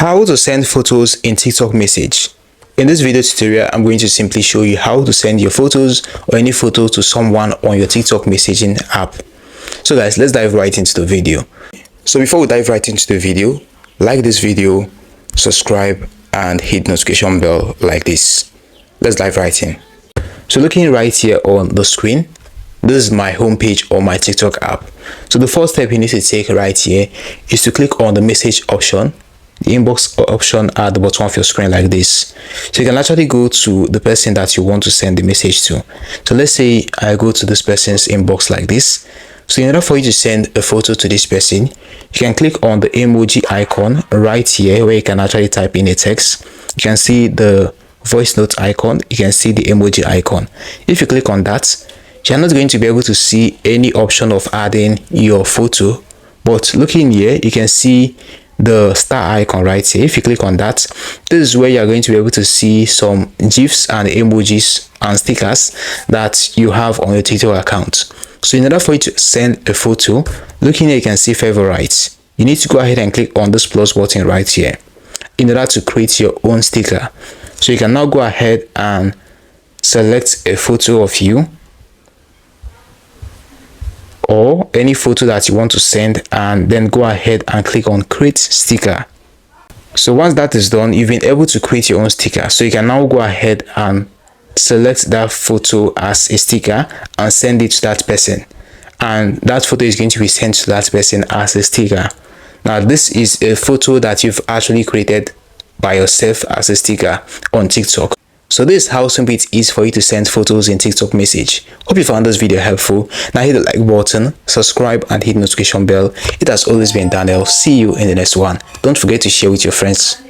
How to send photos in TikTok message. In this video tutorial, I'm going to simply show you how to send your photos or any photo to someone on your TikTok messaging app. So guys, let's dive right into the video. So before we dive right into the video, like this video, subscribe and hit notification bell like this. Let's dive right in. So looking right here on the screen, this is my homepage on my TikTok app. So the first step you need to take right here is to click on the message option, the inbox option at the bottom of your screen like this. So you can actually go to the person that you want to send the message to. So let's say I go to this person's inbox like this. So in order for you to send a photo to this person, you can click on the emoji icon right here where you can actually type in a text. You can see the voice note icon, you can see the emoji icon. If you click on that, you're not going to be able to see any option of adding your photo, but looking here, you can see the star icon right here. If you click on that, this is where you're going to be able to see some gifs and emojis and stickers that you have on your TikTok account. So in order for you to send a photo, looking here, you can see favorites. You need to go ahead and click on this plus button right here in order to create your own sticker. So you can now go ahead and select a photo of you or any photo that you want to send, and then go ahead and click on create sticker. So once that is done, you've been able to create your own sticker. So you can now go ahead and select that photo as a sticker and send it to that person, and that photo is going to be sent to that person as a sticker. Now this is a photo that you've actually created by yourself as a sticker on TikTok. So this is how simple it is for you to send photos in TikTok message. Hope you found this video helpful. Now hit the like button, subscribe and hit notification bell. It has always been Daniel. See you in the next one. Don't forget to share with your friends.